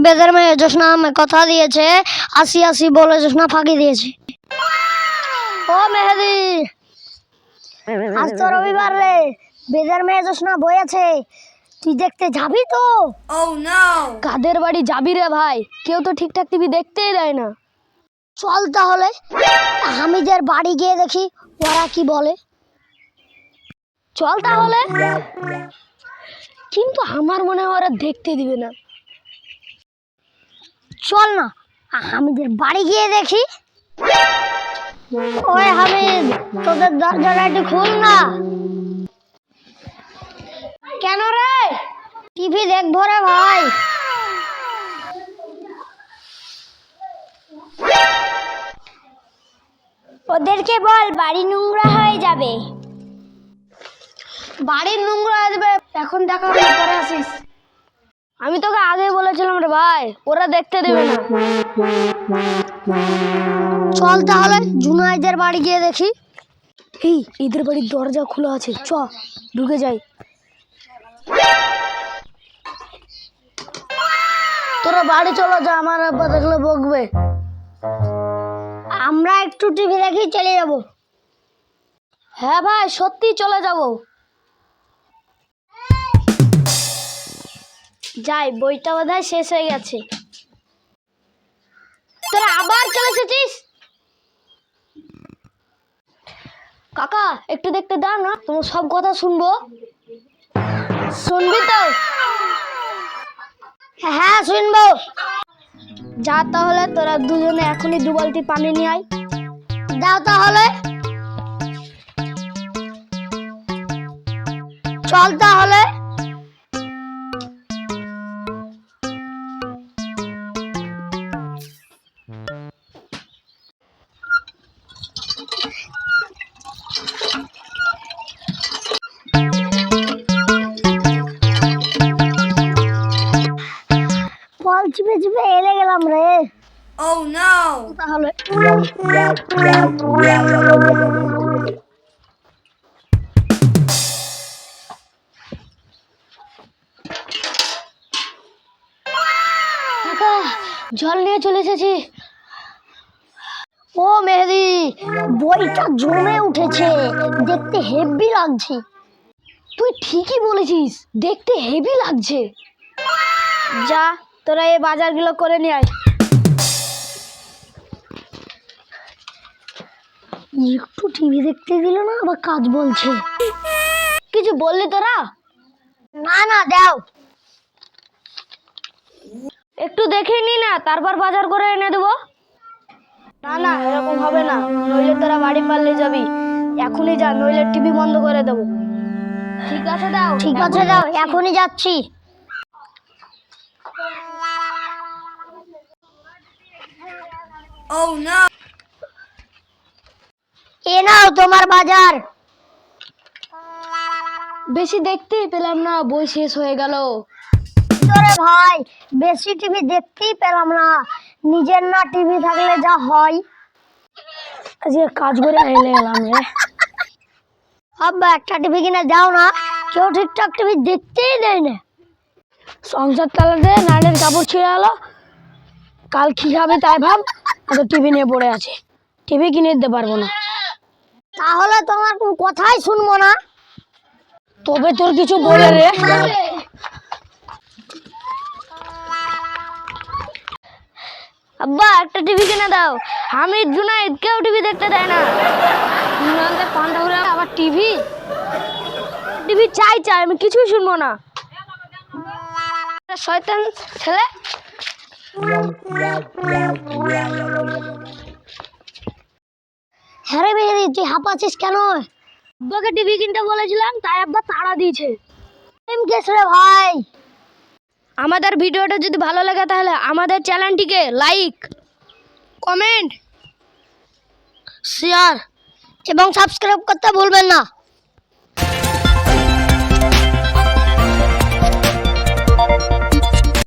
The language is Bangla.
বেদের মেয়ে জোসনা আমায় কথা দিয়েছে, আসি আসি বলে জোসনা ফাঁকি দিয়েছে। ও মেহেদি, আজ তো রবিবার রে, বেদের মেয়ে জোসনা বইয়াছে, তুই দেখতে যাবি তো? কাদের বাড়ি যাবি রে ভাই? কেউ তো ঠিকঠাক টিভি দেখতেই দেয় না। চল তাহলে হামিদের বাড়ি গিয়ে দেখি ওরা কি বলে। চল তাহলে, কিন্তু আমার মনে হয় ওরা দেখতে দিবে না। চল না হামিদের বাড়ি গিয়ে দেখি। ওই হামিদ, তোদের দরজাটা একটু খুল না। কেন রে? টিভি দেখবো রে ভাই। ওদেরকে বল বাড়ি নোংরা হয়ে যাবে। বাড়ির নোংরা হয়ে যাবে এখন দেখা হবে, পরে আসিস। আমি তোকে আগে বলেছিলাম রে ভাই, ওরা দেখতে দেবে না। চল তাহলে জুনাইদের বাড়ি গিয়ে দেখি। এই এদের বাড়ির দরজা খোলা আছে, চ ঢুকে যাই। তোরা বাড়ি চলো, যা, আমার আব্বা দেখলে বকবে। আমরা একটু টিভি দেখি চলে যাব। হ্যাঁ ভাই, সত্যি চলে যাব। যাই, বইটা বোধহয় শেষ হয়ে গেছে। তোরা আবার চলে এসেছিস? কাকা একটু দেখতে দাও না, তোমার সব কথা শুনবো। শুনবি তো? হ্যাঁ শুনবো। যা তাহলে, তোরা দুজনে এখনই 2 বালতি পানি নিয়ে আয়। দাও তাহলে। চল তাহলে। ফল চিপে চিপে এলে গেলাম রে। তাহলে কাকা জল নিয়ে চলে এসেছি। ও মেহেদি, বইটা জমে উঠেছে, দেখতে হেভি লাগছে। তুই ঠিকই বলেছিস, দেখতে হেভি লাগছে। যা, তোরা এই বাজারগুলো করে নিয়ে আয়। একটু টিভি দেখতে দিল না, আবার কাজ বলছে। কিছু বললি তোরা? না না, দাও। একটু দেখে নি না, তারপর বাজার করে এনে দেবো। না না, এরকম হবে না, নইলে তোরা বাড়ি পারলে যাবি। এখনই যা, নইলে টিভি বন্ধ করে দেবো। ঠিক আছে দাও। ঠিক আছে দাও, এখনই যাচ্ছি। এ নাও তোমার বাজার। বেশি দেখতেই পেলাম না, বই শেষ হয়ে গেল। তোরে ভাই, বেশি টিভি দেখতেই পেলাম না, নিজের না টিভি থাকলে যা হয়। আজকে কাজ করে এলে গেলাম রে। আব্বা একটা টিভি কিনে দাও না, কেউ ঠিকঠাক টিভি দেখতেই দেয় না। সংসার চালাতে নাইনের কাপড় ছিঁড়ে গেলো, কাল কি খাবে তাই ভাব, তো টিভি নিয়ে পড়ে আছে। টিভি কিনে দিতে পারবো না। তাহলে তোমার কোন কথাই শুনবো না। তবে তোর কিছু বলে রে। আব্বা একটা টিভি কিনে দাও, হামিদ জুনাইদ কেউ টিভি দেখতে দেয় না। পান্ডা হলে আবার টিভি টিভি চাই চাই, আমি কিছুই শুনবো না। শয়তান ছেলে। হ্যাঁ রে মেহেদি, তুই হাঁপাচ্ছিস কেন? আব্বাকে টিভি কিনতে বলেছিলাম, তাই আব্বা তাড়া দিয়েছে। কেস রে ভাই। আমাদের ভিডিওটা যদি ভালো লাগে তাহলে আমাদের চ্যানেলটিকে লাইক, কমেন্ট, শেয়ার এবং সাবস্ক্রাইব করতে ভুলবেন না।